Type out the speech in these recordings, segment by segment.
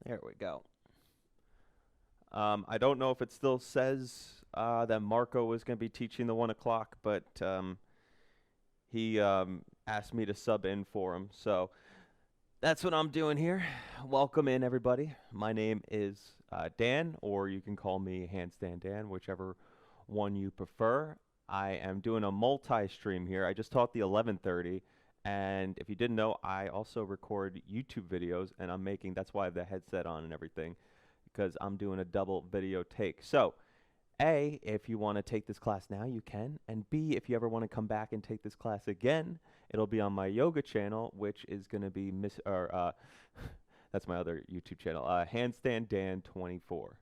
There we go. I don't know if it still says that Marco was going to be teaching the 1 o'clock, but he asked me to sub in for him. So that's what I'm doing here. Welcome in, everybody. My name is Dan, or you can call me Handstand Dan, whichever one you prefer. I am doing a multi-stream here. I just taught the 11:30, and if you didn't know, I also record YouTube videos, and that's why I have the headset on and everything, because I'm doing a double video take. So, A, if you want to take this class now, you can, and B, if you ever want to come back and take this class again, it'll be on my yoga channel, which is going to be that's my other YouTube channel, Handstand Dan 24.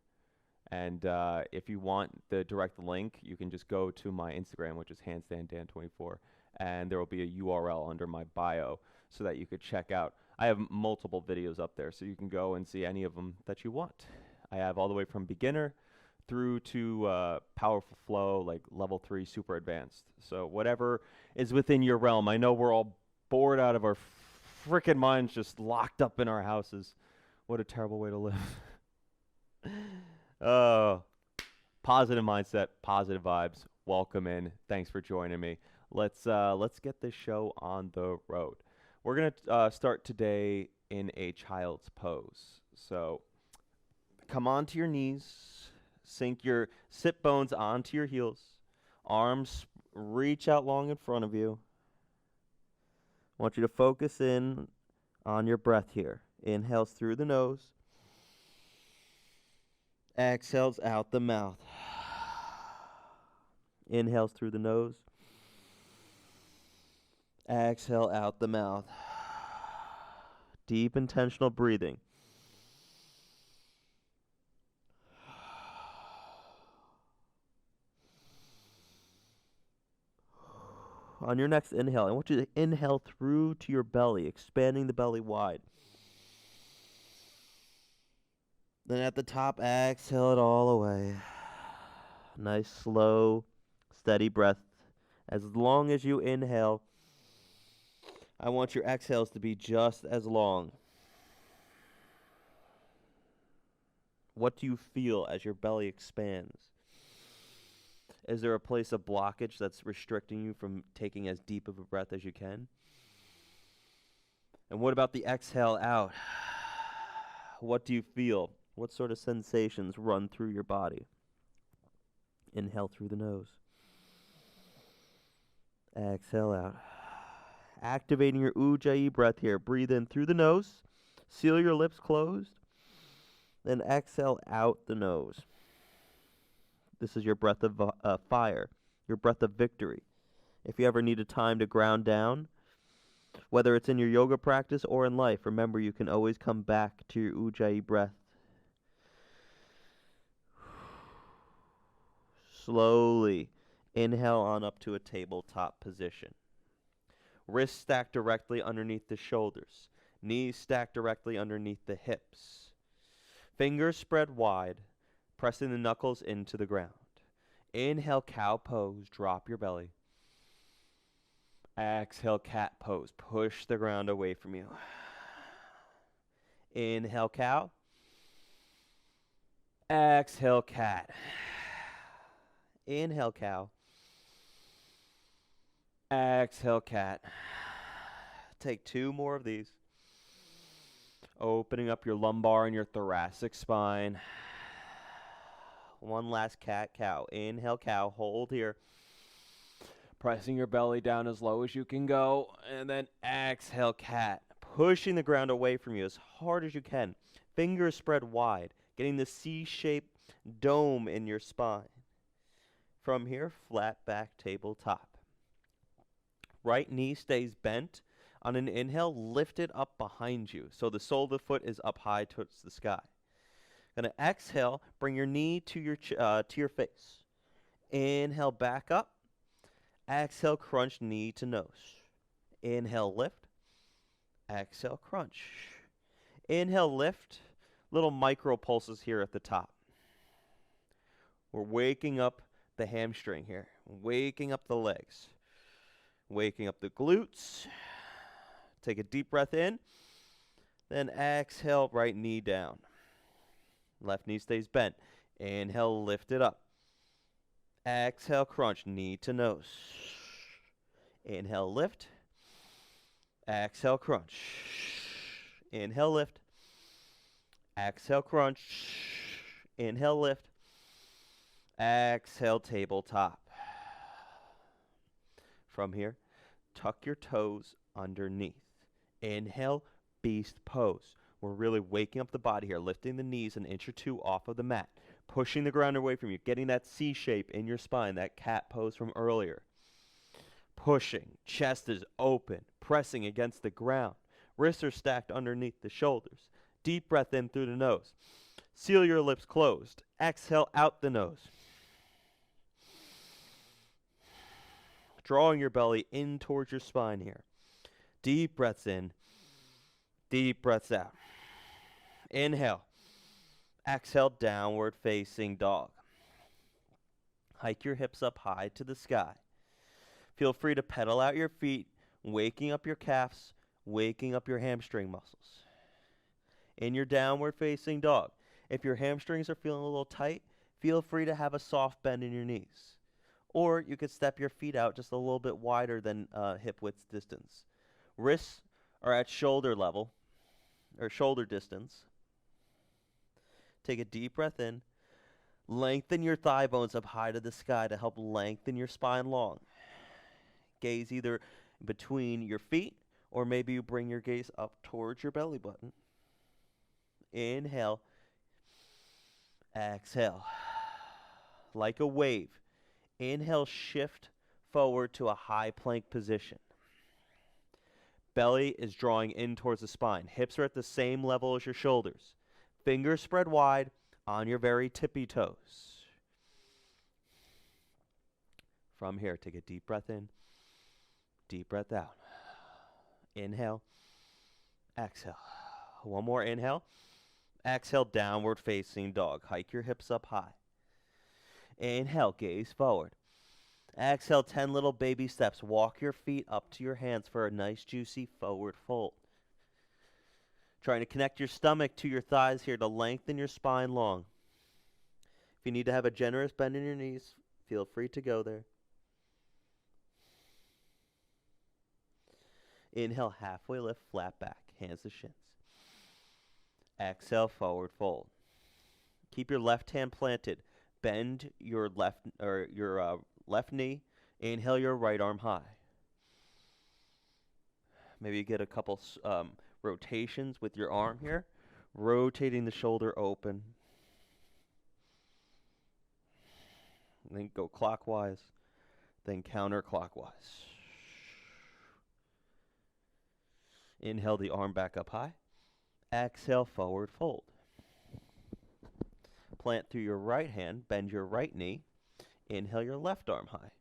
And if you want the direct link, you can just go to my Instagram, which is handstanddan24, and there will be a URL under my bio so that you could check out. I have multiple videos up there, so you can go and see any of them that you want. I have all the way from beginner through to Powerflow, like level 3, super advanced. So whatever is within your realm. I know we're all bored out of our freaking minds, just locked up in our houses. What a terrible way to live. Oh, positive mindset, positive vibes. Welcome in. Thanks for joining me. Let's get this show on the road. We're gonna start today in a child's pose. So come onto your knees, sink your sit bones onto your heels, arms reach out long in front of you. I want you to focus in on your breath here. Inhales through the nose. Exhales out the mouth. Inhales through the nose. Exhale out the mouth. Deep intentional breathing. On your next inhale, I want you to inhale through to your belly, expanding the belly wide. Then at the top, exhale it all away. Nice, slow, steady breath. As long as you inhale, I want your exhales to be just as long. What do you feel as your belly expands? Is there a place of blockage that's restricting you from taking as deep of a breath as you can? And what about the exhale out? What do you feel? What sort of sensations run through your body? Inhale through the nose. Exhale out. Activating your Ujjayi breath here. Breathe in through the nose. Seal your lips closed. Then exhale out the nose. This is your breath of fire, your breath of victory. If you ever need a time to ground down, whether it's in your yoga practice or in life, remember you can always come back to your Ujjayi breath. Slowly inhale on up to a tabletop position. Wrists stacked directly underneath the shoulders. Knees stacked directly underneath the hips. Fingers spread wide, pressing the knuckles into the ground. Inhale, cow pose, drop your belly. Exhale, cat pose, push the ground away from you. Inhale, cow. Exhale, cat. Inhale, cow. Exhale, cat. Take 2 more of these. Opening up your lumbar and your thoracic spine. One last cat, cow. Inhale, cow. Hold here. Pressing your belly down as low as you can go. And then exhale, cat. Pushing the ground away from you as hard as you can. Fingers spread wide. Getting the C-shaped dome in your spine. From here, flat back tabletop. Right knee stays bent. On an inhale, lift it up behind you. So the sole of the foot is up high towards the sky. Gonna exhale, bring your knee to your face. Inhale, back up. Exhale, crunch knee to nose. Inhale, lift. Exhale, crunch. Inhale, lift. Little micro pulses here at the top. We're waking up the hamstring here. Waking up the legs. Waking up the glutes. Take a deep breath in. Then exhale, right knee down. Left knee stays bent. Inhale, lift it up. Exhale, crunch, knee to nose. Inhale, lift. Exhale, crunch. Inhale, lift. Exhale, crunch. Inhale, lift. Exhale, tabletop. From here, tuck your toes underneath. Inhale, beast pose. We're really waking up the body here, lifting the knees an inch or two off of the mat, pushing the ground away from you, getting that C shape in your spine, that cat pose from earlier. Pushing, chest is open, pressing against the ground. Wrists are stacked underneath the shoulders. Deep breath in through the nose. Seal your lips closed. Exhale out the nose. Drawing your belly in towards your spine here. Deep breaths in. Deep breaths out. Inhale. Exhale, downward facing dog. Hike your hips up high to the sky. Feel free to pedal out your feet, waking up your calves, waking up your hamstring muscles. In your downward facing dog, if your hamstrings are feeling a little tight, feel free to have a soft bend in your knees. Or you could step your feet out just a little bit wider than hip width distance. Wrists are at shoulder level, or shoulder distance. Take a deep breath in. Lengthen your thigh bones up high to the sky to help lengthen your spine long. Gaze either between your feet, or maybe you bring your gaze up towards your belly button. Inhale. Exhale. Like a wave. Inhale, shift forward to a high plank position. Belly is drawing in towards the spine. Hips are at the same level as your shoulders. Fingers spread wide on your very tippy toes. From here, take a deep breath in. Deep breath out. Inhale. Exhale. One more inhale. Exhale, downward facing dog. Hike your hips up high. Inhale, gaze forward. Exhale, 10 little baby steps. Walk your feet up to your hands for a nice, juicy forward fold. Trying to connect your stomach to your thighs here to lengthen your spine long. If you need to have a generous bend in your knees, feel free to go there. Inhale, halfway lift, flat back, hands to shins. Exhale, forward fold. Keep your left hand planted. Bend your left knee. Inhale your right arm high. Maybe you get a couple rotations with your arm here. Rotating the shoulder open. And then go clockwise. Then counterclockwise. Inhale the arm back up high. Exhale, forward fold. Plant through your right hand, bend your right knee. Inhale your left arm high.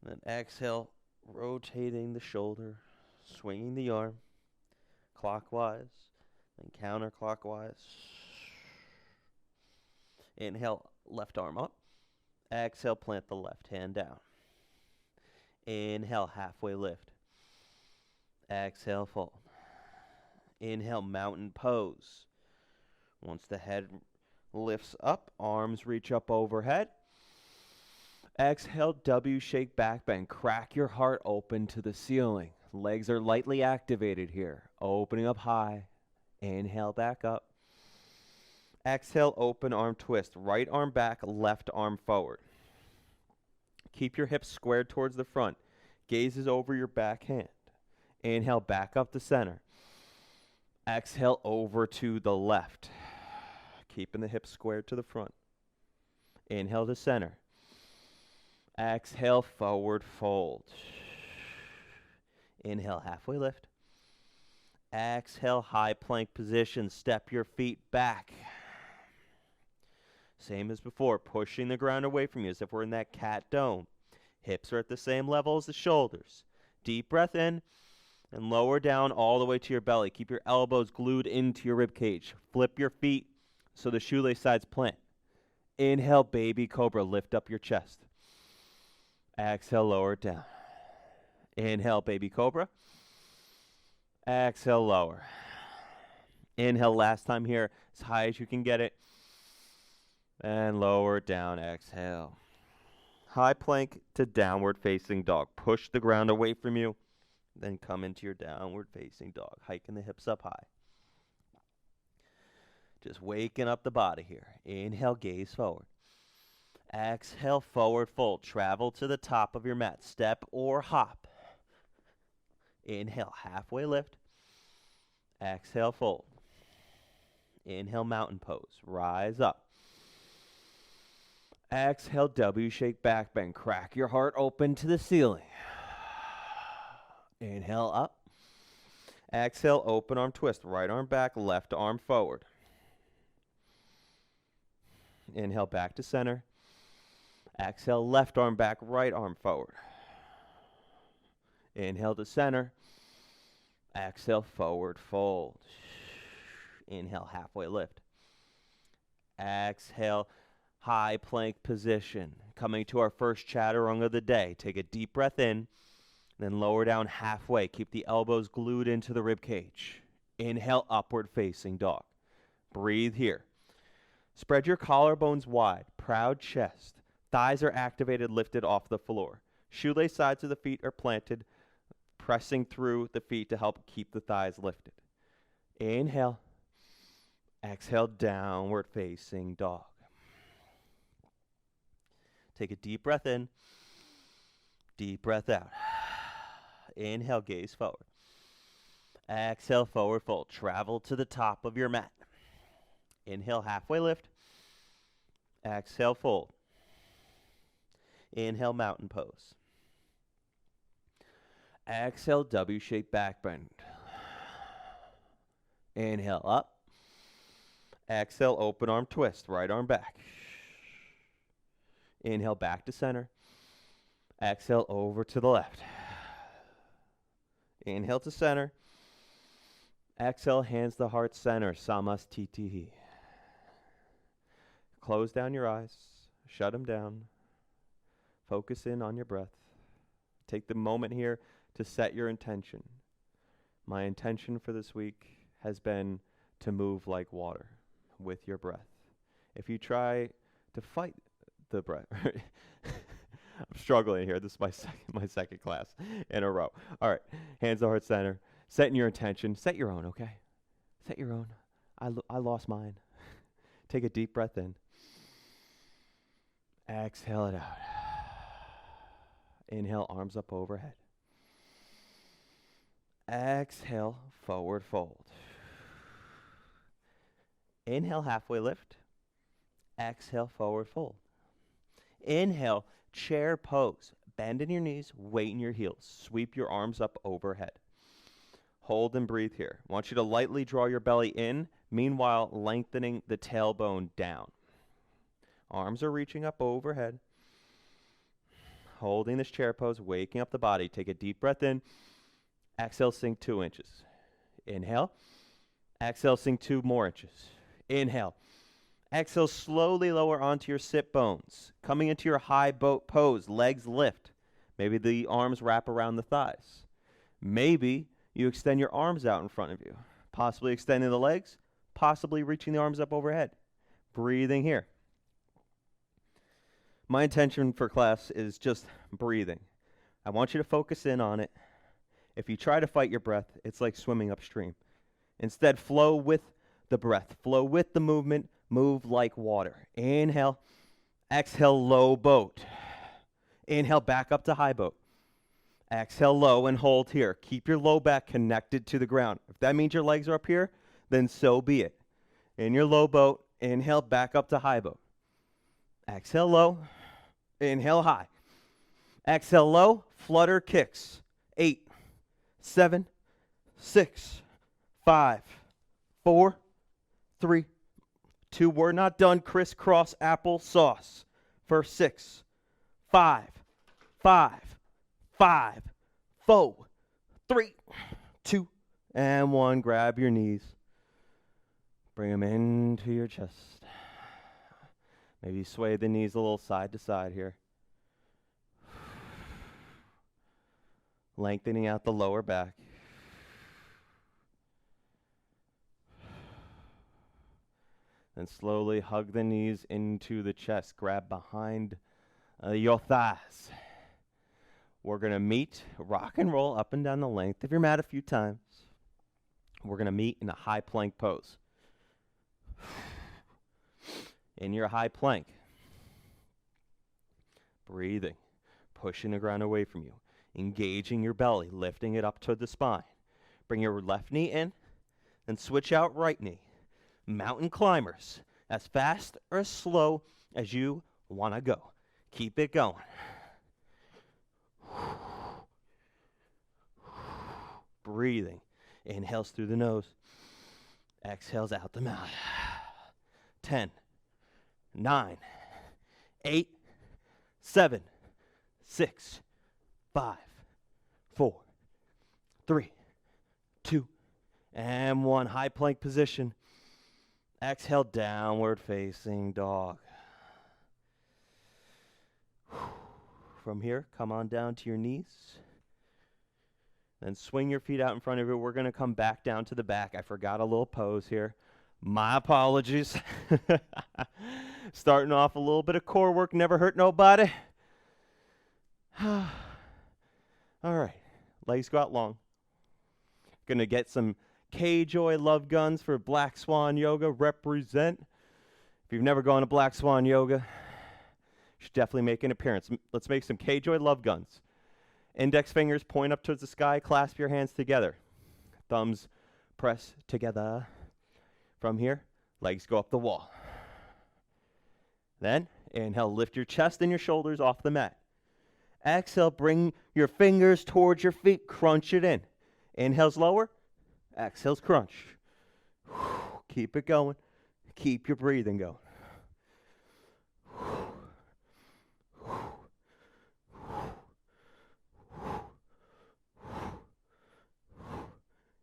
Then exhale, rotating the shoulder, swinging the arm, clockwise, then counterclockwise. Inhale, left arm up. Exhale, plant the left hand down. Inhale, halfway lift. Exhale, fold. Inhale, mountain pose. Once the head lifts up, arms reach up overhead. Exhale, W shake back bend. Crack your heart open to the ceiling. Legs are lightly activated here. Opening up high. Inhale, back up. Exhale, open arm twist. Right arm back, left arm forward. Keep your hips squared towards the front. Gaze is over your back hand. Inhale, back up to center. Exhale, over to the left. Keeping the hips squared to the front. Inhale to center. Exhale, forward fold. Inhale, halfway lift. Exhale, high plank position. Step your feet back. Same as before, pushing the ground away from you as if we're in that cat dome. Hips are at the same level as the shoulders. Deep breath in and lower down all the way to your belly. Keep your elbows glued into your rib cage. Flip your feet so the shoelace sides plant. Inhale, baby cobra. Lift up your chest. Exhale, lower it down. Inhale, baby cobra. Exhale, lower. Inhale last time here, as high as you can get it. And lower it down, exhale. High plank to downward facing dog. Push the ground away from you, then come into your downward facing dog. Hiking the hips up high. Just waking up the body here. Inhale, gaze forward. Exhale, forward fold. Travel to the top of your mat. Step or hop. Inhale, halfway lift. Exhale, fold. Inhale, mountain pose. Rise up. Exhale, W shake back bend. Crack your heart open to the ceiling. Inhale, up. Exhale, open arm twist. Right arm back, left arm forward. Inhale, back to center. Exhale, left arm back, right arm forward. Inhale to center. Exhale, forward fold. Inhale, halfway lift. Exhale, high plank position. Coming to our first chaturanga of the day. Take a deep breath in, then lower down halfway. Keep the elbows glued into the rib cage. Inhale, upward facing dog. Breathe here. Spread your collarbones wide. Proud chest. Thighs are activated, lifted off the floor. Shoelace sides of the feet are planted, pressing through the feet to help keep the thighs lifted. Inhale. Exhale, downward facing dog. Take a deep breath in. Deep breath out. Inhale, gaze forward. Exhale, forward fold. Travel to the top of your mat. Inhale, halfway lift. Exhale, fold. Inhale, mountain pose. Exhale, W shape back bend. Inhale, up. Exhale, open arm twist. Right arm back. Inhale, back to center. Exhale, over to the left. Inhale to center. Exhale, hands to heart center. Samastitihi. Close down your eyes. Shut them down. Focus in on your breath. Take the moment here to set your intention. My intention for this week has been to move like water with your breath. If you try to fight the breath, I'm struggling here. This is my second class in a row. All right, hands to heart center. Setting your intention. Set your own, okay? Set your own. I lost mine. Take a deep breath in. Exhale it out. Inhale, arms up overhead. Exhale, forward fold. Inhale, halfway lift. Exhale, forward fold. Inhale, chair pose. Bend in your knees, weight in your heels. Sweep your arms up overhead. Hold and breathe here. I want you to lightly draw your belly in, meanwhile lengthening the tailbone down. Arms are reaching up overhead. Holding this chair pose, waking up the body. Take a deep breath in. Exhale, sink 2 inches. Inhale. Exhale, sink 2 more inches. Inhale. Exhale, slowly lower onto your sit bones. Coming into your high boat pose, legs lift. Maybe the arms wrap around the thighs. Maybe you extend your arms out in front of you. Possibly extending the legs, possibly reaching the arms up overhead. Breathing here. My intention for class is just breathing. I want you to focus in on it. If you try to fight your breath, it's like swimming upstream. Instead, flow with the breath. Flow with the movement. Move like water. Inhale. Exhale, low boat. Inhale, back up to high boat. Exhale, low, and hold here. Keep your low back connected to the ground. If that means your legs are up here, then so be it. In your low boat, inhale, back up to high boat. Exhale, low. Inhale, high. Exhale, low. Flutter kicks. 8, 7, 6, 5, 4, 3, 2. We're not done. Crisscross applesauce for 6, 5, 5, 5, 4, 3, 2, and 1. Grab your knees. Bring them into your chest. Maybe sway the knees a little side to side here. Lengthening out the lower back. Then slowly hug the knees into the chest. Grab behind your thighs. We're going to meet, rock and roll up and down the length of your mat a few times. We're going to meet in a high plank pose. In your high plank, breathing, pushing the ground away from you, engaging your belly, lifting it up toward the spine. Bring your left knee in, then switch out right knee. Mountain climbers, as fast or as slow as you want to go. Keep it going. Breathing. Inhales through the nose. Exhales out the mouth. 10, 9, 8, 7, 6, 5, 4, 3, 2, and 1. High plank position. Exhale, downward facing dog. From here, come on down to your knees. Then swing your feet out in front of you. We're going to come back down to the back. I forgot a little pose here. My apologies. Starting off a little bit of core work. Never hurt nobody. All right. Legs go out long. Going to get some K-Joy love guns for Black Swan Yoga. Represent. If you've never gone to Black Swan Yoga, you should definitely make an appearance. Let's make some K-Joy love guns. Index fingers point up towards the sky. Clasp your hands together. Thumbs press together. From here, legs go up the wall. Then, inhale, lift your chest and your shoulders off the mat. Exhale, bring your fingers towards your feet. Crunch it in. Inhales lower. Exhales crunch. Keep it going. Keep your breathing going.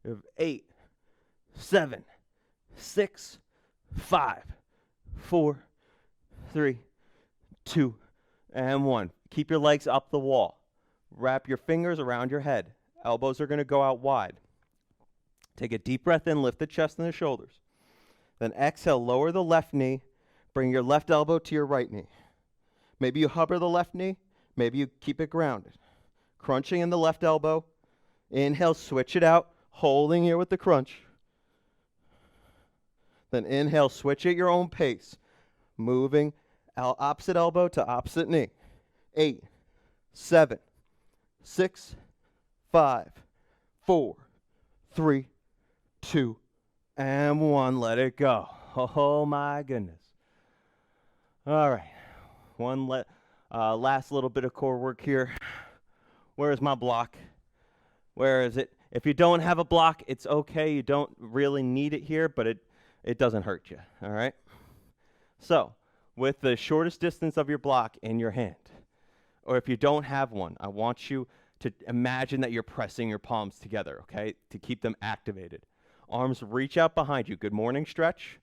You have 8, 7, 6, 5, 4, 3, 2, and 1. Keep your legs up the wall. Wrap your fingers around your head. Elbows are going to go out wide. Take a deep breath in, lift the chest and the shoulders. Then exhale, lower the left knee. Bring your left elbow to your right knee. Maybe you hover the left knee. Maybe you keep it grounded. Crunching in the left elbow. Inhale, switch it out. Holding here with the crunch. Then inhale, switch at your own pace. Moving opposite elbow to opposite knee. 8, 7, 6, 5, 4, 3, 2, and 1. Let it go. Oh my goodness. All right. Last little bit of core work here. Where is my block? Where is it? If you don't have a block, it's okay. You don't really need it here, but it doesn't hurt you, all right? So, with the shortest distance of your block in your hand, or if you don't have one, I want you to imagine that you're pressing your palms together, okay, to keep them activated. Arms reach out behind you. Good morning stretch.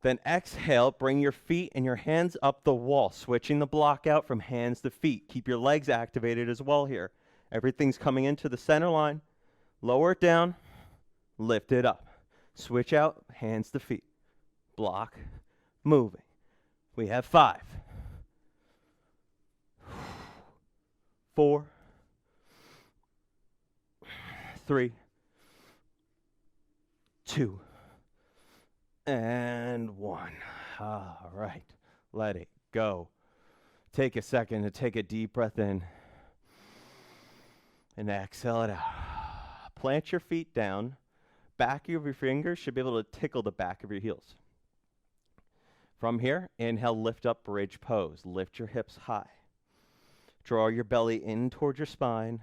Then exhale, bring your feet and your hands up the wall, switching the block out from hands to feet. Keep your legs activated as well here. Everything's coming into the center line. Lower it down. Lift it up. Switch out, hands to feet. Block, moving. We have 5, 4, 3, 2, and 1. All right. Let it go. Take a second to take a deep breath in. And exhale it out. Plant your feet down. Back of your fingers should be able to tickle the back of your heels. From here, inhale, lift up, bridge pose. Lift your hips high. Draw your belly in towards your spine.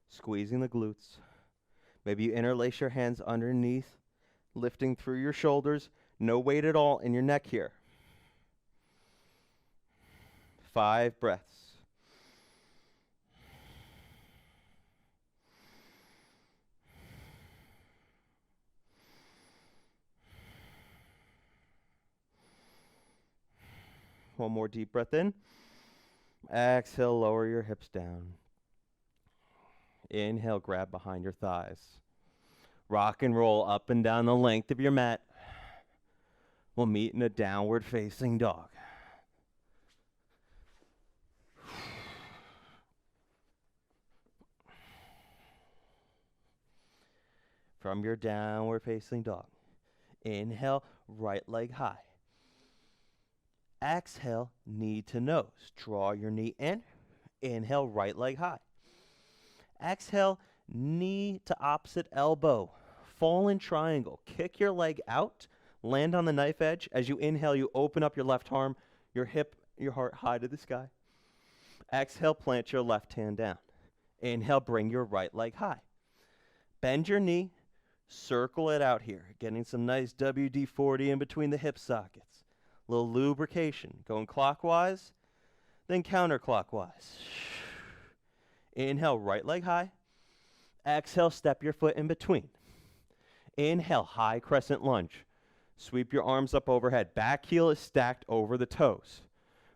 Squeezing the glutes. Maybe you interlace your hands underneath, lifting through your shoulders. No weight at all in your neck here. 5 breaths. One more deep breath in. Exhale, lower your hips down. Inhale, grab behind your thighs. Rock and roll up and down the length of your mat. We'll meet in a downward facing dog. From your downward facing dog, inhale, right leg high. Exhale, knee to nose. Draw your knee in. Inhale, right leg high. Exhale, knee to opposite elbow. Fall in triangle. Kick your leg out. Land on the knife edge. As you inhale, you open up your left arm, your hip, your heart high to the sky. Exhale, plant your left hand down. Inhale, bring your right leg high. Bend your knee. Circle it out here. Getting some nice WD-40 in between the hip sockets. A little lubrication. Going clockwise, then counterclockwise. Inhale, right leg high. Exhale, step your foot in between. Inhale, high crescent lunge. Sweep your arms up overhead. Back heel is stacked over the toes.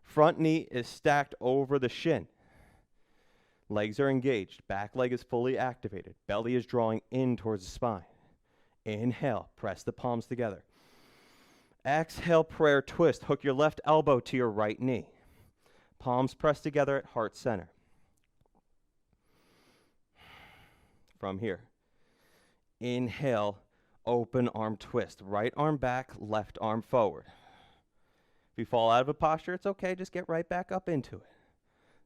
Front knee is stacked over the shin. Legs are engaged. Back leg is fully activated. Belly is drawing in towards the spine. Inhale, press the palms together. Exhale, prayer twist. Hook your left elbow to your right knee. Palms pressed together at heart center. From here, inhale, open arm twist. Right arm back, left arm forward. If you fall out of a posture, it's okay. Just get right back up into it.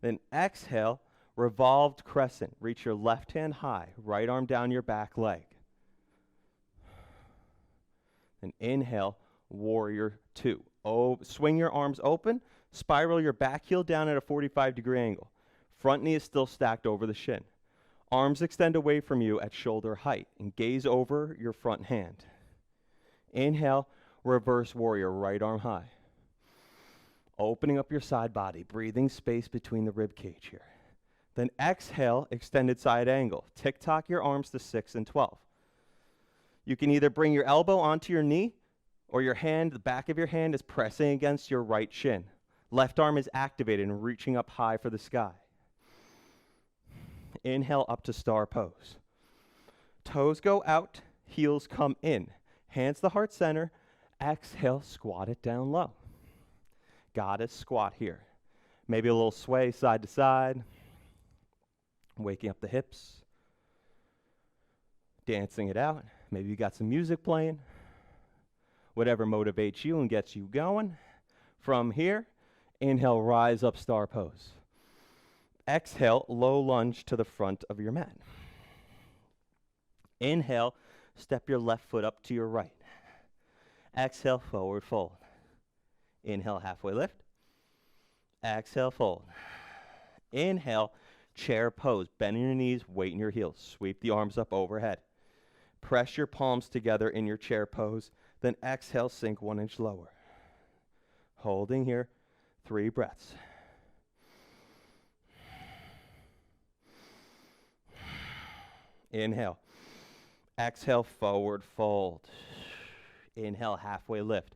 Then exhale, revolved crescent. Reach your left hand high. Right arm down your back leg. Then inhale, warrior two. Swing your arms open. Spiral your back heel down at a 45-degree angle. Front knee is still stacked over the shin. Arms extend away from you at shoulder height and gaze over your front hand. Inhale, reverse warrior, right arm high. Opening up your side body, breathing space between the rib cage here. Then exhale, extended side angle. Tick-tock your arms to 6 and 12. You can either bring your elbow onto your knee or your hand, the back of your hand is pressing against your right shin. Left arm is activated and reaching up high for the sky. Inhale up to star pose. Toes go out, heels come in. Hands to heart center. Exhale, squat it down low. Goddess squat here. Maybe a little sway side to side. Waking up the hips. Dancing it out. Maybe you got some music playing. Whatever motivates you and gets you going. From here, inhale, rise up star pose. Exhale, low lunge to the front of your mat. Inhale, step your left foot up to your right. Exhale, forward fold. Inhale, halfway lift. Exhale, fold. Inhale, chair pose. Bend your knees, weight in your heels. Sweep the arms up overhead. Press your palms together in your chair pose. Then exhale, sink 1 inch lower. Holding here, 3 breaths. Inhale. Exhale, forward fold. Inhale, halfway lift.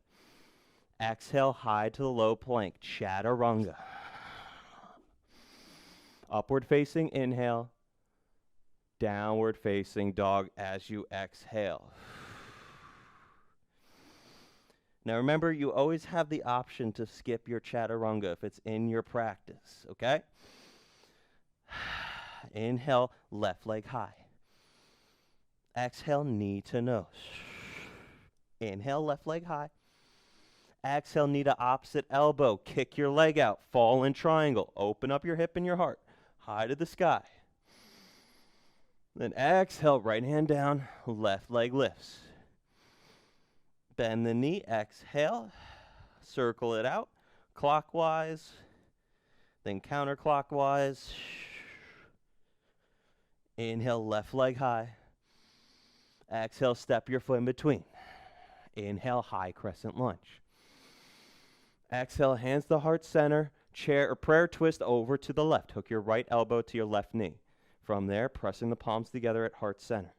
Exhale, high to the low plank, chaturanga. Upward facing inhale. Downward facing dog as you exhale. Now remember, you always have the option to skip your chaturanga if it's in your practice, okay? Inhale, left leg high. Exhale, knee to nose. Inhale, left leg high. Exhale, knee to opposite elbow. Kick your leg out. Fall in triangle. Open up your hip and your heart. High to the sky. Then exhale, right hand down. Left leg lifts. Bend the knee. Exhale. Circle it out. Clockwise. Then counterclockwise. Inhale, left leg high. Exhale, step your foot in between. Inhale, high crescent lunge. Exhale, hands to heart center, chair or prayer twist over to the left. Hook your right elbow to your left knee. From there, pressing the palms together at heart center.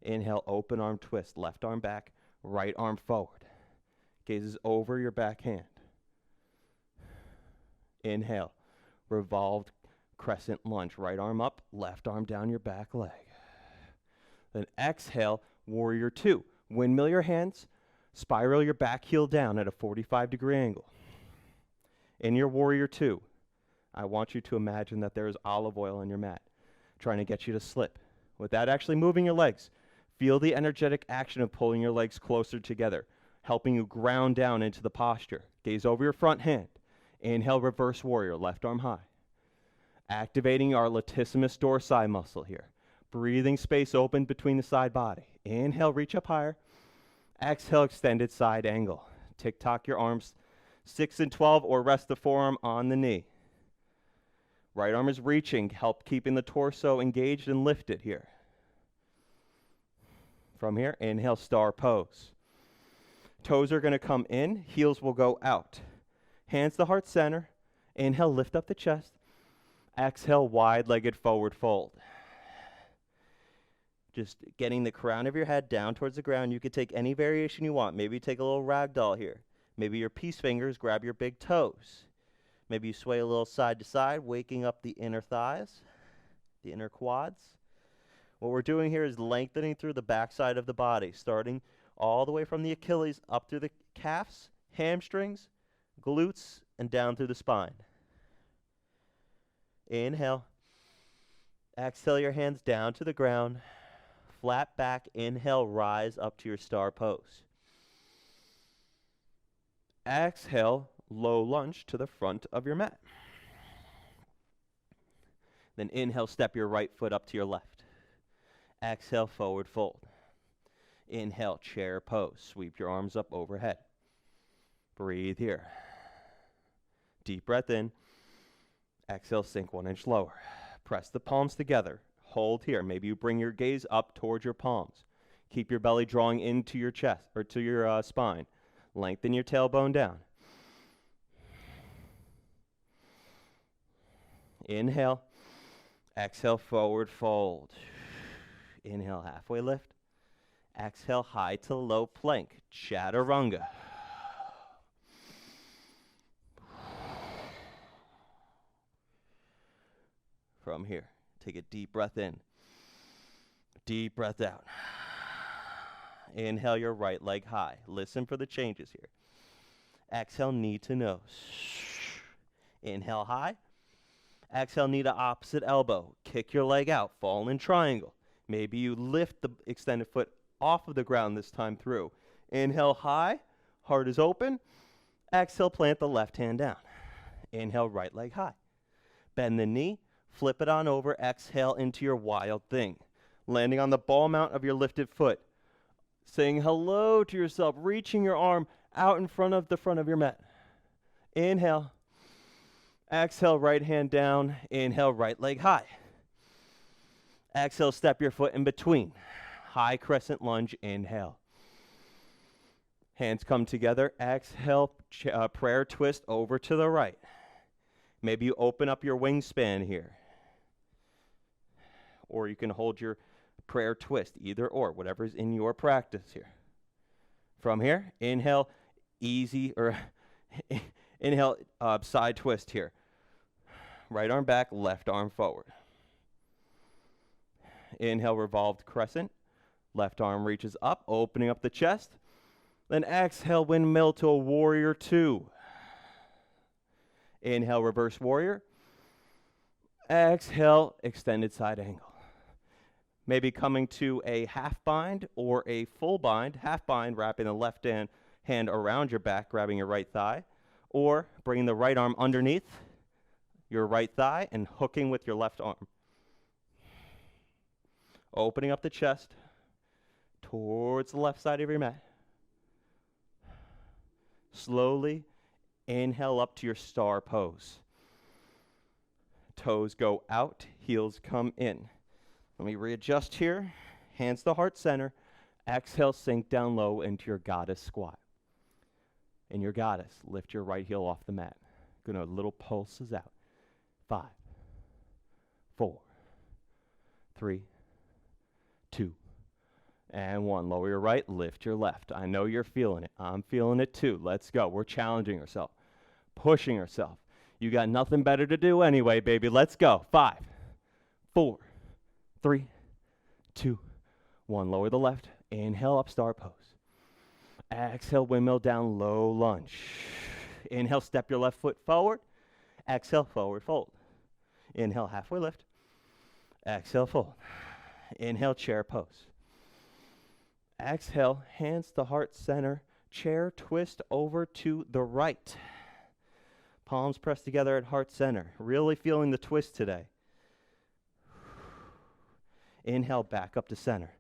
Inhale, open arm twist, left arm back, right arm forward. Gazes over your back hand. Inhale, revolved crescent lunge, right arm up, left arm down your back leg. Then exhale, warrior two. Windmill your hands, spiral your back heel down at a 45-degree angle. In your warrior two, I want you to imagine that there is olive oil on your mat, trying to get you to slip. Without actually moving your legs, feel the energetic action of pulling your legs closer together, helping you ground down into the posture. Gaze over your front hand. Inhale, reverse warrior, left arm high. Activating our latissimus dorsi muscle here. Breathing space open between the side body. Inhale, reach up higher. Exhale, extended side angle. Tick-tock your arms 6 and 12 or rest the forearm on the knee. Right arm is reaching, help keeping the torso engaged and lifted here. From here, inhale, star pose. Toes are going to come in, heels will go out. Hands to heart center. Inhale, lift up the chest. Exhale, wide-legged forward fold. Just getting the crown of your head down towards the ground. You could take any variation you want. Maybe take a little ragdoll here. Maybe your peace fingers grab your big toes. Maybe you sway a little side to side, waking up the inner thighs, the inner quads. What we're doing here is lengthening through the backside of the body, starting all the way from the Achilles up through the calves, hamstrings, glutes, and down through the spine. Inhale. Exhale your hands down to the ground. Flat back. Inhale, rise up to your star pose. Exhale, low lunge to the front of your mat. Then inhale, step your right foot up to your left. Exhale, forward fold. Inhale, chair pose. Sweep your arms up overhead. Breathe here. Deep breath in. Exhale, sink 1 inch lower. Press the palms together. Hold here. Maybe you bring your gaze up towards your palms. Keep your belly drawing into your chest or to your spine. Lengthen your tailbone down. Inhale. Exhale, forward fold. Inhale, halfway lift. Exhale, high to low plank. Chaturanga. From here, take a deep breath in. Deep breath out. Inhale your right leg high. Listen for the changes here. Exhale, knee to nose. Inhale high. Exhale, knee to opposite elbow. Kick your leg out. Fall in triangle. Maybe you lift the extended foot off of the ground this time through. Inhale high. Heart is open. Exhale, plant the left hand down. Inhale, right leg high. Bend the knee. Flip it on over. Exhale into your wild thing. Landing on the ball mount of your lifted foot. Saying hello to yourself. Reaching your arm out in front of your mat. Inhale. Exhale, right hand down. Inhale, right leg high. Exhale, step your foot in between. High crescent lunge. Inhale. Hands come together. Exhale, prayer twist over to the right. Maybe you open up your wingspan here. Or you can hold your prayer twist, either or, whatever's in your practice here. From here, inhale, inhale, side twist here. Right arm back, left arm forward. Inhale, revolved crescent. Left arm reaches up, opening up the chest. Then exhale, windmill to a warrior two. Inhale, reverse warrior. Exhale, extended side angle. Maybe coming to a half bind or a full bind. Half bind, wrapping the left hand around your back, grabbing your right thigh. Or bringing the right arm underneath your right thigh and hooking with your left arm. Opening up the chest towards the left side of your mat. Slowly inhale up to your star pose. Toes go out, heels come in. Let me readjust here. Hands to heart center. Exhale, sink down low into your goddess squat. In your goddess, lift your right heel off the mat. Gonna little pulses out. 5, 4, 3, 2, and 1. Lower your right, lift your left. I know you're feeling it. I'm feeling it too. Let's go. We're challenging ourselves, pushing ourselves. You got nothing better to do anyway, baby. Let's go. 5, 4, 3, 2, 1, lower the left. Inhale, up star pose. Exhale, windmill down, low lunge. Inhale, step your left foot forward. Exhale, forward fold. Inhale, halfway lift. Exhale, fold. Inhale, chair pose. Exhale, hands to heart center. Chair twist over to the right. Palms pressed together at heart center. Really feeling the twist today. Inhale, back up to center.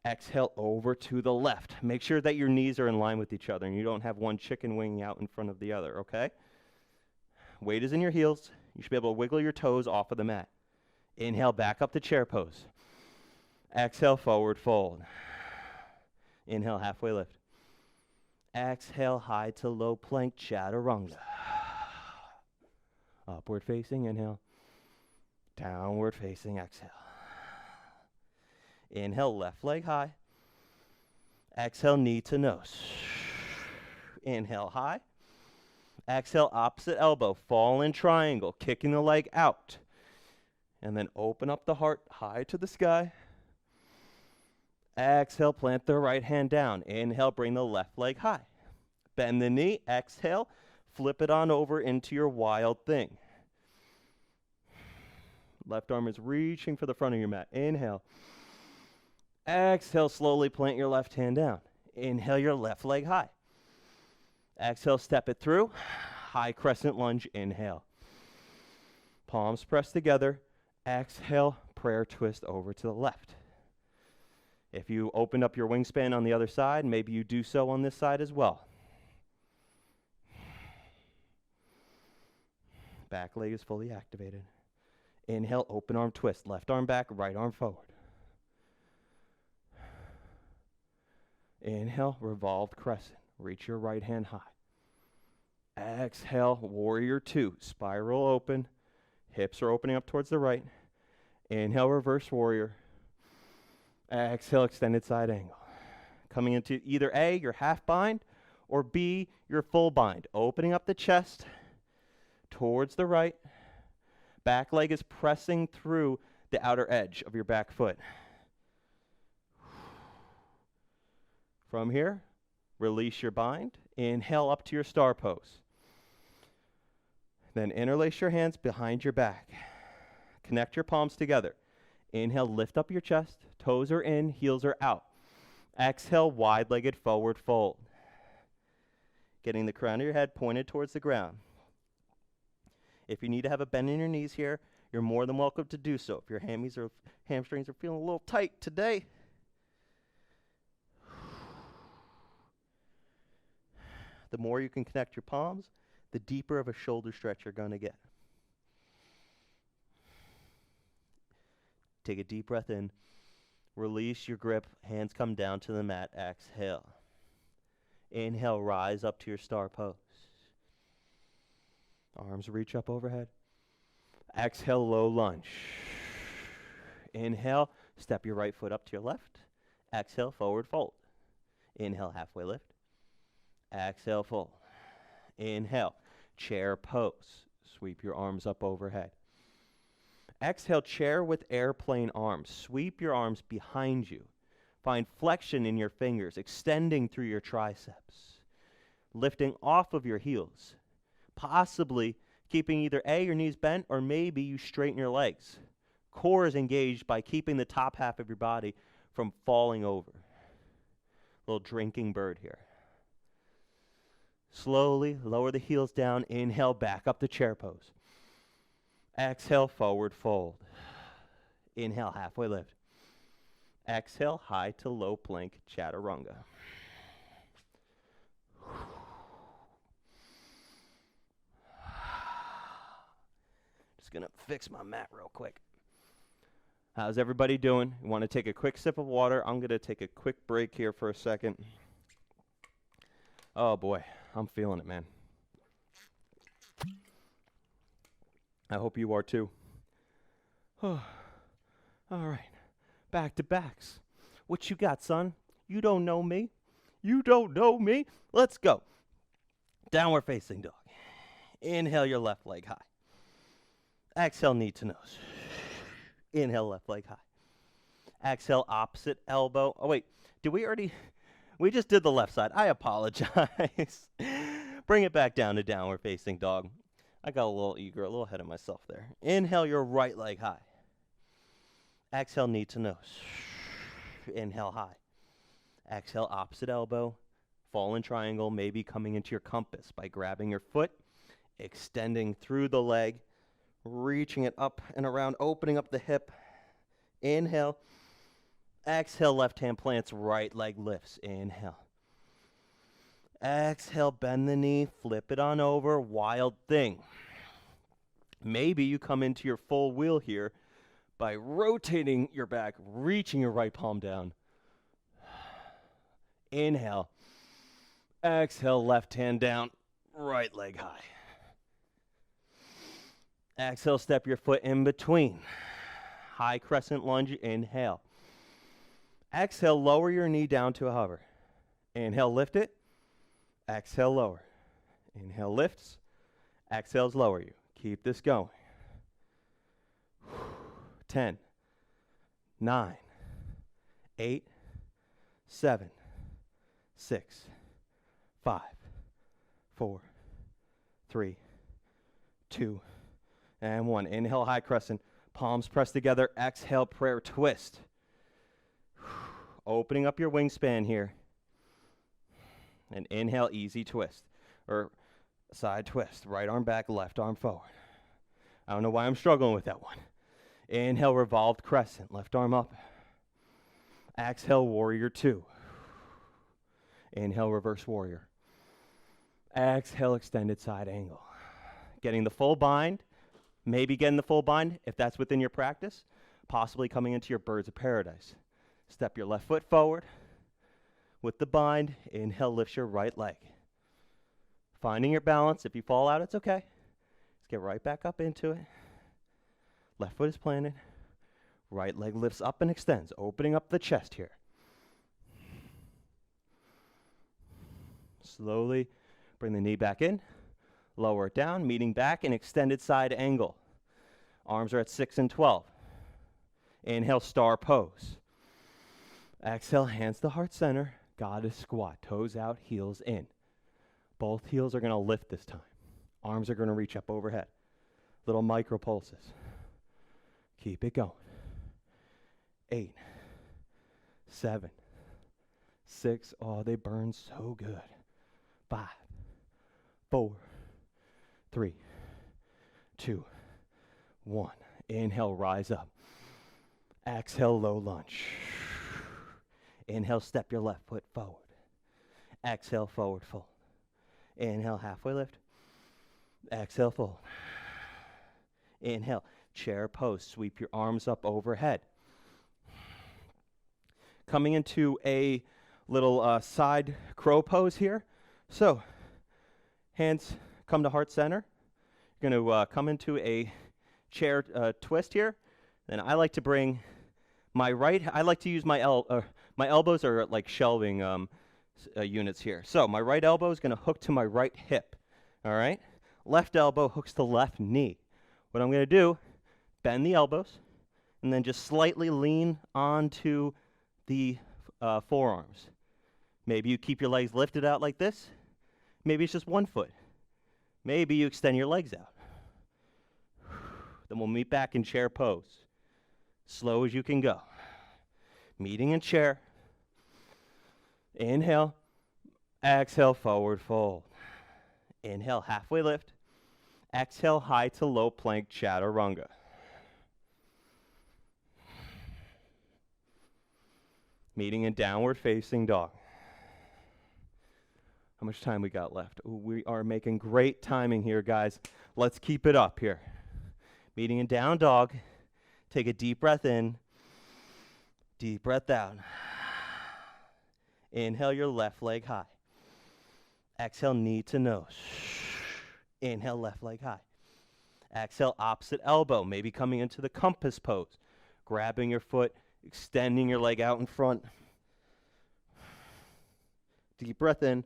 Exhale, over to the left. Make sure that your knees are in line with each other and you don't have one chicken wing out in front of the other, okay? Weight is in your heels. You should be able to wiggle your toes off of the mat. Inhale, back up to chair pose. Exhale, forward fold. Inhale, halfway lift. Exhale, high to low plank, chaturanga. Upward facing, inhale. Downward facing, exhale. Inhale, left leg high. Exhale, knee to nose. Inhale, high. Exhale, opposite elbow, fall in triangle, kicking the leg out. And then open up the heart, high to the sky. Exhale, plant the right hand down. Inhale, bring the left leg high. Bend the knee, exhale, flip it on over into your wild thing. Left arm is reaching for the front of your mat. Inhale. Exhale, slowly plant your left hand down. Inhale, your left leg high. Exhale, step it through. High crescent lunge, inhale. Palms pressed together. Exhale, prayer twist over to the left. If you opened up your wingspan on the other side, maybe you do so on this side as well. Back leg is fully activated. Inhale, open arm twist. Left arm back, right arm forward. Inhale, revolved crescent. Reach your right hand high. Exhale, warrior 2. Spiral open. Hips are opening up towards the right. Inhale, reverse warrior. Exhale, extended side angle. Coming into either A, your half bind, or B, your full bind. Opening up the chest towards the right. Back leg is pressing through the outer edge of your back foot. From here, release your bind. Inhale up to your star pose. Then interlace your hands behind your back. Connect your palms together. Inhale, lift up your chest. Toes are in, heels are out. Exhale, wide-legged forward fold. Getting the crown of your head pointed towards the ground. If you need to have a bend in your knees here, you're more than welcome to do so. If your hamstrings are feeling a little tight today, the more you can connect your palms, the deeper of a shoulder stretch you're going to get. Take a deep breath in. Release your grip. Hands come down to the mat. Exhale. Inhale, rise up to your star pose. Arms reach up overhead. Exhale, low lunge. Inhale, step your right foot up to your left. Exhale, forward fold. Inhale, halfway lift. Exhale, fold. Inhale, chair pose. Sweep your arms up overhead. Exhale, chair with airplane arms. Sweep your arms behind you. Find flexion in your fingers, extending through your triceps. Lifting off of your heels. Possibly keeping either A, your knees bent, or maybe you straighten your legs. Core is engaged by keeping the top half of your body from falling over. Little drinking bird here. Slowly lower the heels down. Inhale, back up to chair pose. Exhale, forward fold. Inhale, halfway lift. Exhale, high to low plank, chaturanga. Just going to fix my mat real quick. How's everybody doing? You want to take a quick sip of water? I'm going to take a quick break here for a second. Oh boy, I'm feeling it, man. I hope you are too. Oh, all right, back to backs. What you got, son? You don't know me. You don't know me. Let's go. Downward facing dog. Inhale your left leg high. Exhale, knee to nose. Inhale, left leg high. Exhale, opposite elbow. Oh, wait. We just did the left side. I apologize. Bring it back down to downward facing dog. I got a little eager, a little ahead of myself there. Inhale your right leg high. Exhale, knee to nose. Inhale, high. Exhale, opposite elbow. Fallen triangle, maybe coming into your compass by grabbing your foot, extending through the leg, reaching it up and around, opening up the hip. Inhale. Exhale, left hand plants, right leg lifts. Inhale. Exhale, bend the knee, flip it on over, wild thing. Maybe you come into your full wheel here by rotating your back, reaching your right palm down. Inhale. Exhale, left hand down, right leg high. Exhale, step your foot in between. High crescent lunge, inhale. Exhale, lower your knee down to a hover. Inhale, lift it. Exhale, lower. Inhale, lifts. Exhales, lower you. Keep this going. 10, 9, 8, 7, 6, 5, 4, 3, 2, and 1. Inhale, high crescent. Palms pressed together. Exhale, prayer twist. Opening up your wingspan here. And inhale, easy twist. Or side twist. Right arm back, left arm forward. I don't know why I'm struggling with that one. Inhale, revolved crescent. Left arm up. Exhale, warrior two. Inhale, reverse warrior. Exhale, extended side angle. Getting the full bind. Maybe getting the full bind if that's within your practice. Possibly coming into your birds of paradise. Step your left foot forward. With the bind, inhale, lift your right leg. Finding your balance. If you fall out, it's okay. Let's get right back up into it. Left foot is planted. Right leg lifts up and extends, opening up the chest here. Slowly bring the knee back in. Lower it down, meeting back in extended side angle. Arms are at 6 and 12. Inhale, star pose. Exhale, hands to heart center. Goddess squat, toes out, heels in. Both heels are going to lift this time. Arms are going to reach up overhead. Little micro pulses. Keep it going. 8, 7, 6. Oh, they burn so good. 5, 4, 3, 2, 1. Inhale, rise up. Exhale, low lunge. Inhale, step your left foot forward. Exhale, forward fold. Inhale, halfway lift. Exhale, fold. Inhale, chair pose. Sweep your arms up overhead. Coming into a little side crow pose here. So, hands come to heart center. You're going to come into a chair twist here. Then I like to bring my I like to use my elbows are like shelving units here. So my right elbow is going to hook to my right hip. All right? Left elbow hooks to left knee. What I'm going to do, bend the elbows, and then just slightly lean onto the forearms. Maybe you keep your legs lifted out like this. Maybe it's just one foot. Maybe you extend your legs out. Then we'll meet back in chair pose. Slow as you can go. Meeting in chair. Inhale. Exhale, forward fold. Inhale, halfway lift. Exhale, high to low plank chaturanga. Meeting in downward facing dog. How much time we got left? Ooh, we are making great timing here, guys. Let's keep it up here. Meeting in down dog. Take a deep breath in. Deep breath out. Inhale your left leg high. Exhale, knee to nose. Inhale, left leg high. Exhale, opposite elbow, maybe coming into the compass pose. Grabbing your foot, extending your leg out in front. Deep breath in.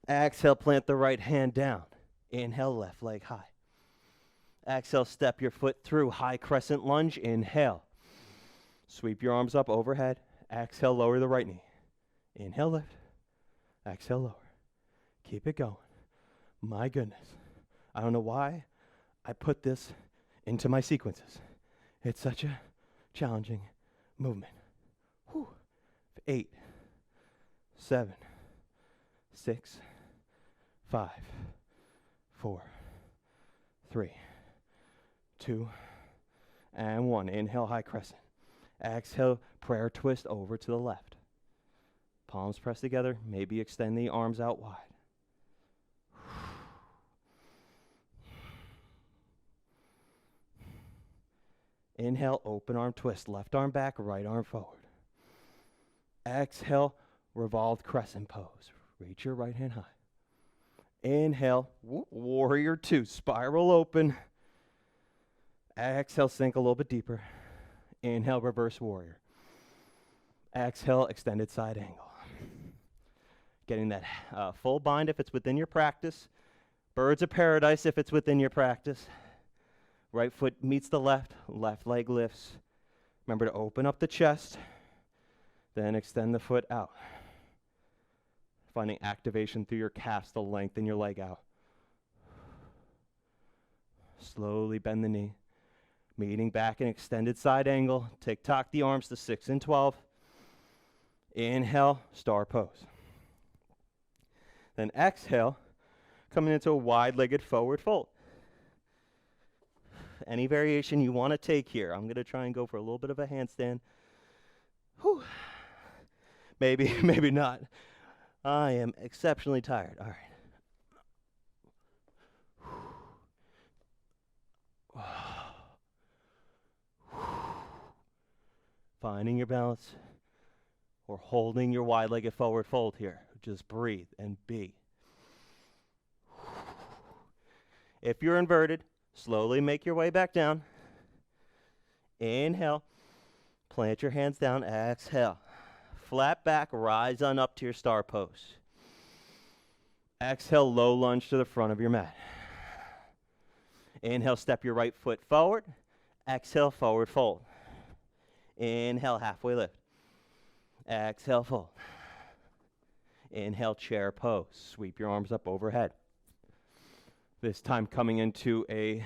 Exhale, plant the right hand down. Inhale, left leg high. Exhale, step your foot through. High crescent lunge. Inhale. Sweep your arms up overhead. Exhale, lower the right knee. Inhale, lift. Exhale, lower. Keep it going. My goodness. I don't know why I put this into my sequences. It's such a challenging movement. Whew. 8, 7, 6, 5, 4, 3, 2, and 1. Inhale, high crescent. Exhale, prayer twist over to the left. Palms pressed together. Maybe extend the arms out wide. Inhale, open arm twist. Left arm back, right arm forward. Exhale, revolved crescent pose. Reach your right hand high. Inhale, warrior two. Spiral open. Exhale, sink a little bit deeper. Inhale, reverse warrior. Exhale, extended side angle. Getting that full bind if it's within your practice. Birds of paradise if it's within your practice. Right foot meets the left, left leg lifts. Remember to open up the chest, then extend the foot out. Finding activation through your calves to lengthen your leg out. Slowly bend the knee. Meeting back in extended side angle. Tick-tock the arms to 6 and 12. Inhale, star pose. Then exhale, coming into a wide-legged forward fold. Any variation you want to take here. I'm going to try and go for a little bit of a handstand. Whew. Maybe, maybe not. I am exceptionally tired. All right. Finding your balance or holding your wide-legged forward fold here. Just breathe and be. If you're inverted, slowly make your way back down. Inhale. Plant your hands down. Exhale. Flat back, rise on up to your star pose. Exhale, low lunge to the front of your mat. Inhale, step your right foot forward. Exhale, forward fold. Inhale, halfway lift. Exhale, fold. Inhale, chair pose. Sweep your arms up overhead. This time coming into a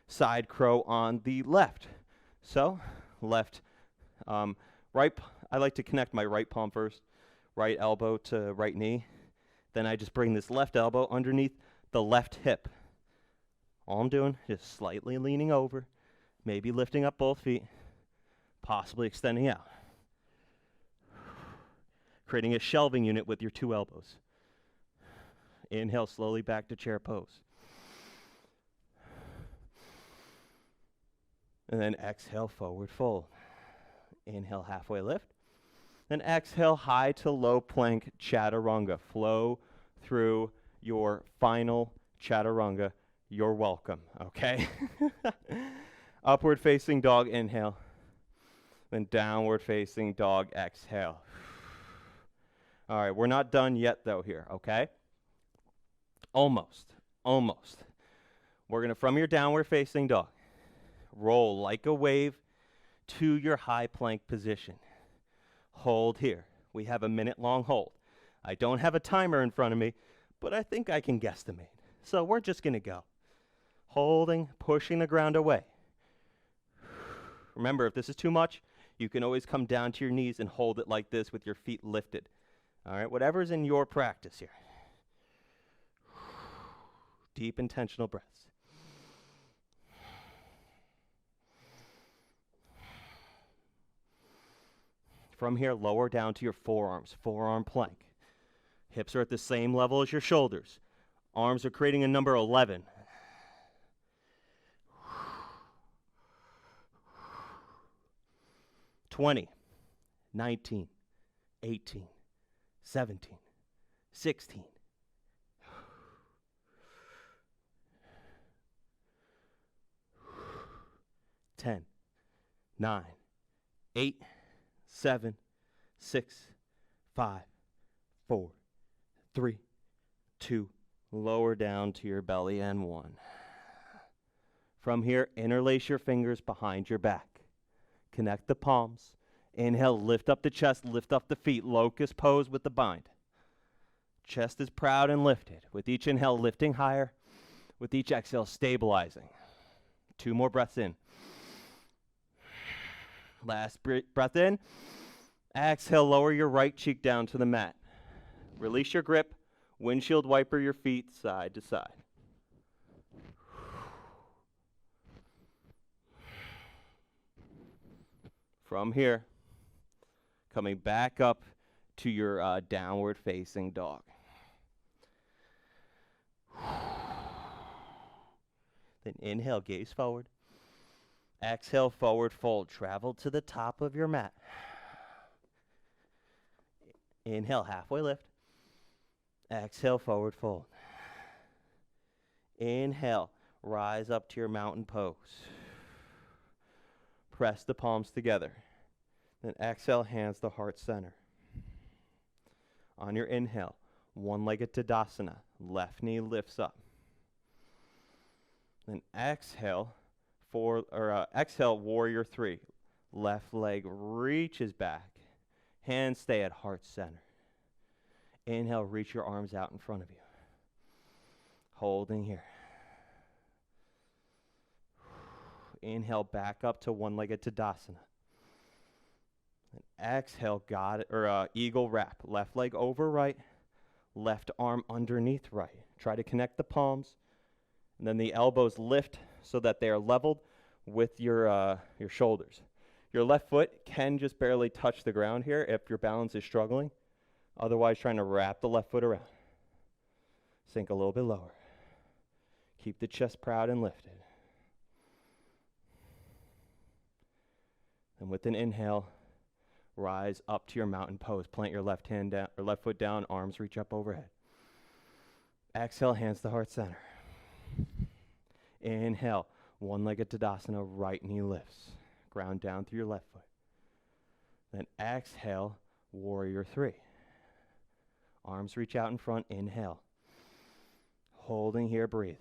side crow on the left. So, left, right, I like to connect my right palm first, right elbow to right knee. Then I just bring this left elbow underneath the left hip. All I'm doing is slightly leaning over, maybe lifting up both feet, possibly extending out. Creating a shelving unit with your two elbows. Inhale slowly back to chair pose. And then exhale, forward fold. Inhale, halfway lift. Then exhale, high to low plank chaturanga. Flow through your final chaturanga. You're welcome, okay? Upward facing dog, inhale. Then downward facing dog, exhale. All right, we're not done yet though here, okay? Almost. We're gonna, from your downward facing dog, roll like a wave to your high plank position. Hold here. We have a minute-long hold. I don't have a timer in front of me, but I think I can guesstimate. So we're just gonna go. Holding, pushing the ground away. Remember, if this is too much, you can always come down to your knees and hold it like this with your feet lifted. All right, whatever's in your practice here. Deep, intentional breaths. From here, lower down to your forearms, forearm plank. Hips are at the same level as your shoulders. Arms are creating a number 11. 20, 19, 18, 17, 16. 10, 9, 8, 7, 6, 5, 4, 3, 2. Lower down to your belly and 1. From here, interlace your fingers behind your back. Connect the palms. Inhale, lift up the chest, lift up the feet, locust pose with the bind. Chest is proud and lifted. With each inhale, lifting higher. With each exhale, stabilizing. 2 more breaths in. Last breath in. Exhale, lower your right cheek down to the mat. Release your grip. Windshield wiper your feet side to side. From here, coming back up to your downward facing dog. Then inhale, gaze forward. Exhale, forward fold. Travel to the top of your mat. Inhale, halfway lift. Exhale, forward fold. Inhale, rise up to your mountain pose. Press the palms together. Then exhale, hands to heart center. On your inhale, one-legged Tadasana. Left knee lifts up. Then exhale, exhale, warrior 3. Left leg reaches back. Hands stay at heart center. Inhale, reach your arms out in front of you. Holding here. Inhale, back up to one-legged Tadasana. And exhale, eagle wrap. Left leg over right, left arm underneath right. Try to connect the palms, and then the elbows lift so that they are leveled with your shoulders. Your left foot can just barely touch the ground here if your balance is struggling. Otherwise, trying to wrap the left foot around. Sink a little bit lower. Keep the chest proud and lifted. And with an inhale, rise up to your mountain pose. Plant your left hand down, or left foot down, arms reach up overhead. Exhale, hands to heart center. Inhale, one-legged Tadasana, right knee lifts. Ground down through your left foot. Then exhale, warrior 3. Arms reach out in front, inhale. Holding here, breathe.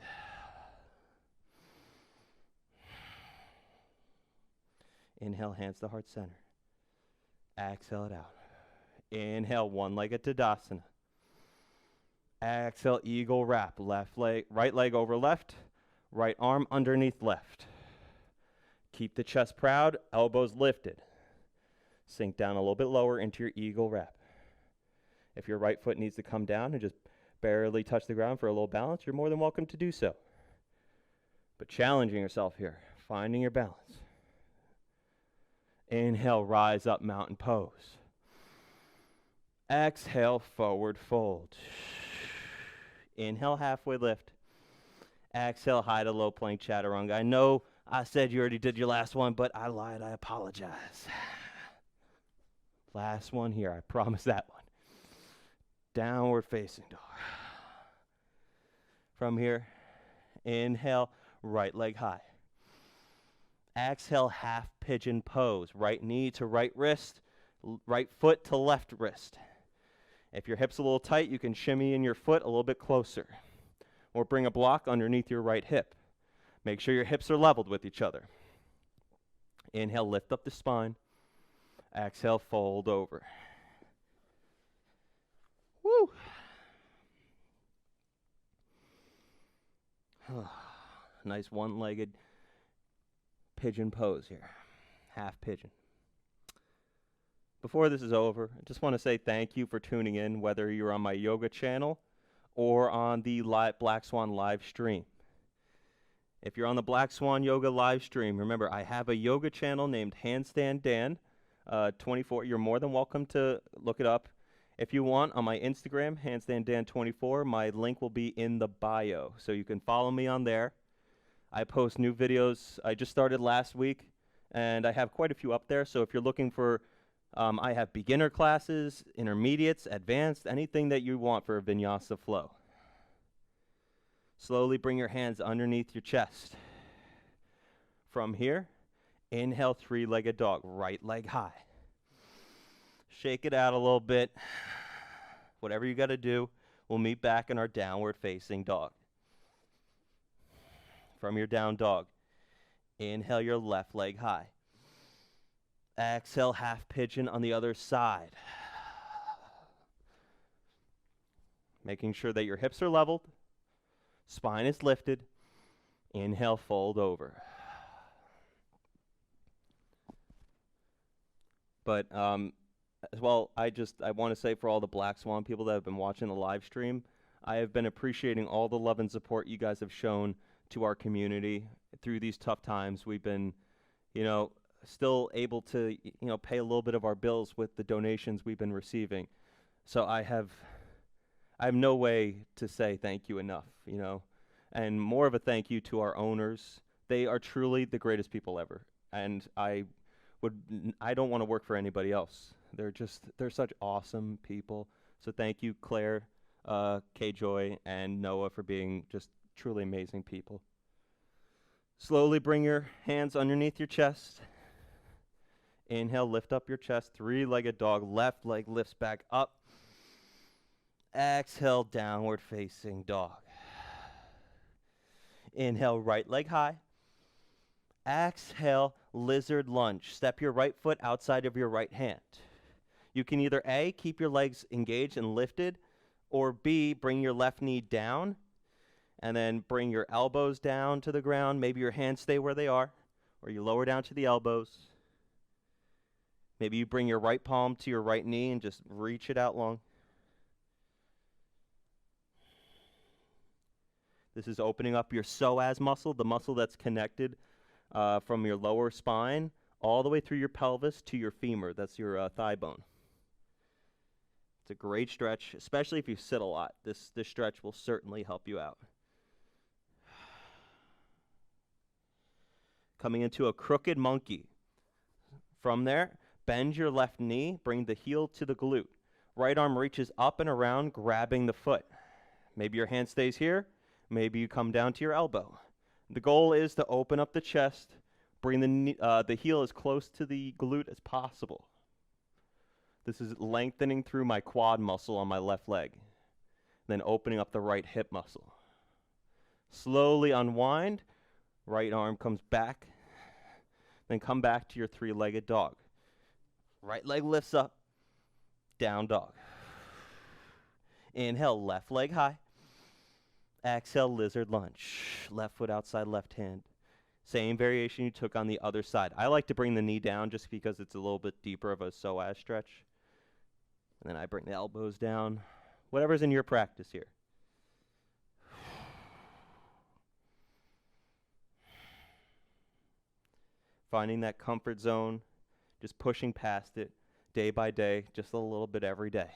Inhale, hands to heart center. Exhale it out. Inhale, one-legged Tadasana. Exhale, eagle wrap. Right leg over left. Right arm underneath left. Keep the chest proud, elbows lifted. Sink down a little bit lower into your eagle wrap. If your right foot needs to come down and just barely touch the ground for a little balance, you're more than welcome to do so. But challenging yourself here, finding your balance. Inhale, rise up, mountain pose. Exhale, forward fold. Inhale, halfway lift. Exhale, high to low plank chaturanga. I know I said you already did your last one, but I lied. I apologize. Last one here. I promise that one. Downward facing dog. From here, inhale, right leg high. Exhale, half pigeon pose. Right knee to right wrist, right foot to left wrist. If your hip's a little tight, you can shimmy in your foot a little bit closer. Or bring a block underneath your right hip. Make sure your hips are leveled with each other. Inhale, lift up the spine. Exhale, fold over. Woo! Nice one-legged pigeon pose here. Half pigeon. Before this is over, I just want to say thank you for tuning in, whether you're on my yoga channel or on the Black Swan live stream. If you're on the Black Swan Yoga live stream, remember, I have a yoga channel named Handstand Dan 24. You're more than welcome to look it up. If you want, on my Instagram, Handstand Dan 24, my link will be in the bio, so you can follow me on there. I post new videos. I just started last week, and I have quite a few up there, so if you're looking for, I have beginner classes, intermediates, advanced, anything that you want for a Vinyasa flow. Slowly bring your hands underneath your chest. From here, inhale, three-legged dog, right leg high. Shake it out a little bit. Whatever you got to do, we'll meet back in our downward facing dog. From your down dog, inhale your left leg high. Exhale, half pigeon on the other side. Making sure that your hips are leveled, spine is lifted. Inhale, fold over. But as well, I want to say for all the Black Swan people that have been watching the live stream, I have been appreciating all the love and support you guys have shown to our community through these tough times. We've been, still able to, pay a little bit of our bills with the donations we've been receiving. So I have no way to say thank you enough, and more of a thank you to our owners. They are truly the greatest people ever, and I don't want to work for anybody else. They're such awesome people. So thank you, Claire, K-Joy, and Noah for being just truly amazing people. Slowly bring your hands underneath your chest. Inhale, lift up your chest, three-legged dog. Left leg lifts back up. Exhale, downward facing dog. Inhale, right leg high. Exhale, lizard lunge. Step your right foot outside of your right hand. You can either A, keep your legs engaged and lifted, or B, bring your left knee down and then bring your elbows down to the ground. Maybe your hands stay where they are, or you lower down to the elbows. Maybe you bring your right palm to your right knee and just reach it out long. This is opening up your psoas muscle, the muscle that's connected from your lower spine all the way through your pelvis to your femur. That's your thigh bone. It's a great stretch, especially if you sit a lot. This stretch will certainly help you out. Coming into a crooked monkey. From there, bend your left knee, bring the heel to the glute. Right arm reaches up and around, grabbing the foot. Maybe your hand stays here. Maybe you come down to your elbow. The goal is to open up the chest, bring the heel as close to the glute as possible. This is lengthening through my quad muscle on my left leg, then opening up the right hip muscle. Slowly unwind, right arm comes back, then come back to your three-legged dog. Right leg lifts up, down dog. Inhale, left leg high. Exhale, lizard lunge. Left foot outside left hand. Same variation you took on the other side. I like to bring the knee down just because it's a little bit deeper of a psoas stretch. And then I bring the elbows down. Whatever's in your practice here. Finding that comfort zone, just pushing past it day by day, just a little bit every day.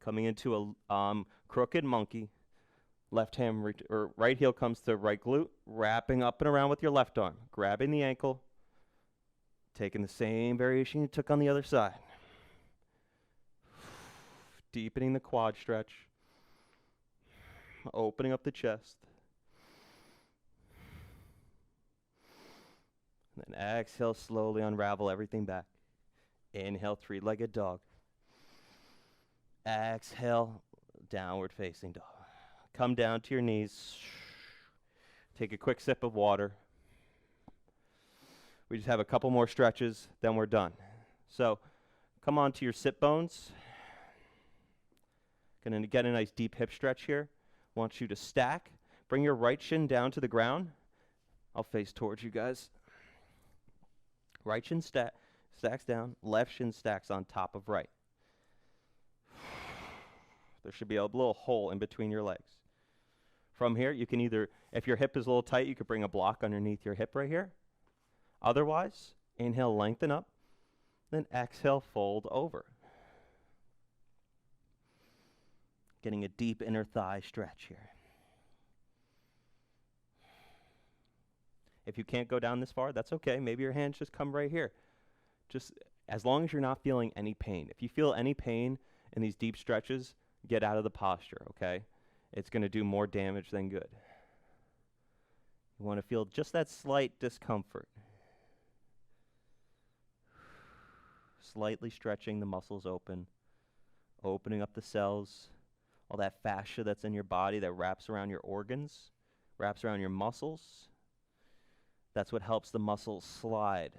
Coming into a crooked monkey. Left hand or right heel comes to right glute, wrapping up and around with your left arm, grabbing the ankle, taking the same variation you took on the other side. Deepening the quad stretch, opening up the chest. And then exhale, slowly unravel everything back. Inhale, three-legged dog. Exhale, downward facing dog. Come down to your knees. Take a quick sip of water. We just have a couple more stretches, then we're done. So come on to your sit bones. Going to get a nice deep hip stretch here. Want you to stack. Bring your right shin down to the ground. I'll face towards you guys. Right shin stacks down. Left shin stacks on top of right. There should be a little hole in between your legs. From here, you can either, if your hip is a little tight, you could bring a block underneath your hip right here. Otherwise, inhale, lengthen up. Then exhale, fold over. Getting a deep inner thigh stretch here. If you can't go down this far, that's okay. Maybe your hands just come right here. Just as long as you're not feeling any pain. If you feel any pain in these deep stretches, get out of the posture, okay? It's going to do more damage than good. You want to feel just that slight discomfort. Slightly stretching the muscles open, opening up the cells, all that fascia that's in your body that wraps around your organs, wraps around your muscles. That's what helps the muscles slide,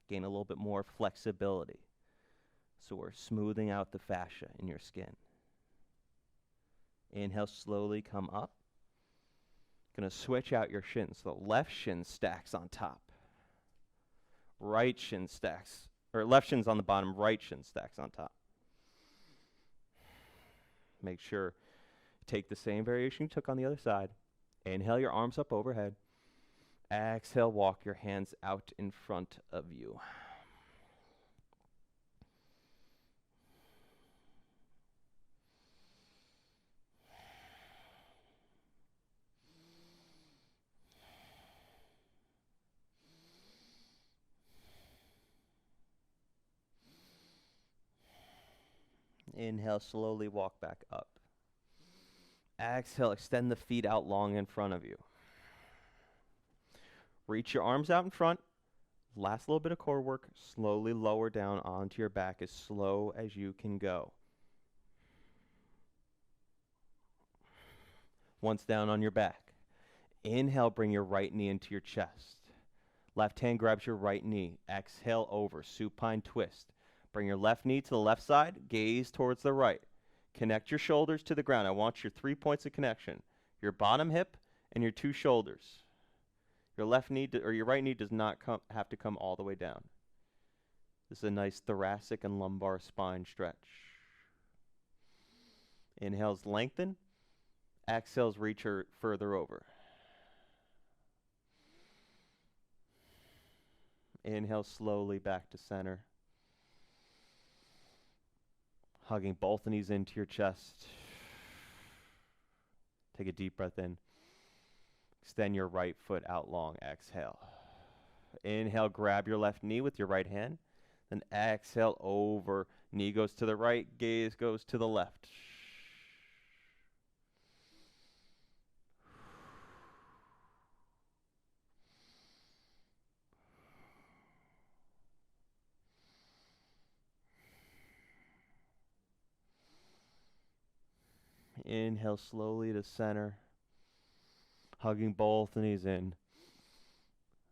gain a little bit more flexibility. So we're smoothing out the fascia in your skin. Inhale, slowly come up. Gonna switch out your shins. The left shin stacks on top. Right shin stacks, or left shin's on the bottom, right shin stacks on top. Make sure, take the same variation you took on the other side. Inhale, your arms up overhead. Exhale, walk your hands out in front of you. Inhale, slowly walk back up. Exhale, extend the feet out long in front of you. Reach your arms out in front. Last little bit of core work. Slowly lower down onto your back as slow as you can go. Once down on your back. Inhale, bring your right knee into your chest. Left hand grabs your right knee. Exhale over, supine twist. Bring your left knee to the left side, gaze towards the right. Connect your shoulders to the ground. I want your 3 points of connection. Your bottom hip and your 2 shoulders. Your left knee or your right knee does not have to come all the way down. This is a nice thoracic and lumbar spine stretch. Inhales, lengthen. Exhales, reach further over. Inhale slowly back to center. Hugging both knees into your chest. Take a deep breath in. Extend your right foot out long. Exhale. Inhale, grab your left knee with your right hand. Then exhale over. Knee goes to the right, gaze goes to the left. Inhale slowly to center. Hugging both knees in.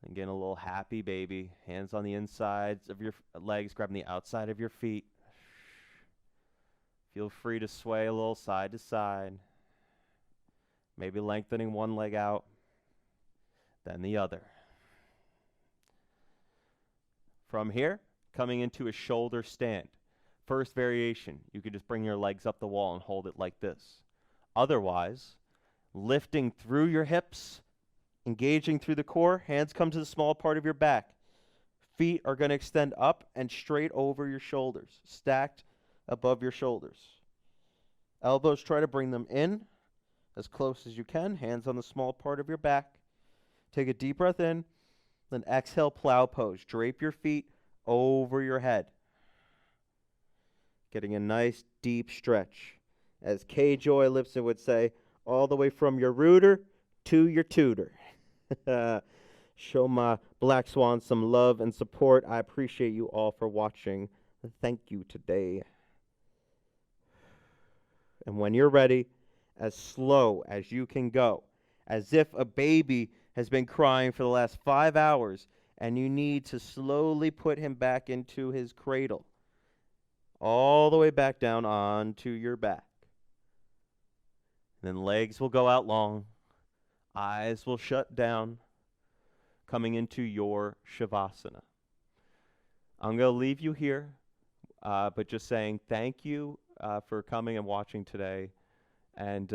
And getting a little happy baby. Hands on the insides of your legs, grabbing the outside of your feet. Feel free to sway a little side to side. Maybe lengthening one leg out, then the other. From here, coming into a shoulder stand. First variation, you could just bring your legs up the wall and hold it like this. Otherwise, lifting through your hips, engaging through the core, hands come to the small part of your back. Feet are going to extend up and straight over your shoulders, stacked above your shoulders. Elbows, try to bring them in as close as you can, hands on the small part of your back. Take a deep breath in, then exhale, plow pose. Drape your feet over your head. Getting a nice deep stretch. As K. Joy Lipson would say, all the way from your rooter to your tutor. Show my Black Swan some love and support. I appreciate you all for watching. Thank you today. And when you're ready, as slow as you can go, as if a baby has been crying for the last 5 hours and you need to slowly put him back into his cradle, all the way back down onto your back. Then legs will go out long, eyes will shut down, coming into your Shavasana. I'm going to leave you here, but just saying thank you for coming and watching today. And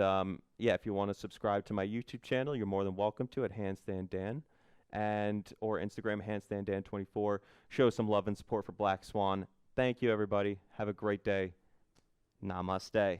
yeah, if you want to subscribe to my YouTube channel, you're more than welcome to at Handstand Dan, or Instagram Handstand Dan 24. Show some love and support for Black Swan. Thank you, everybody. Have a great day. Namaste.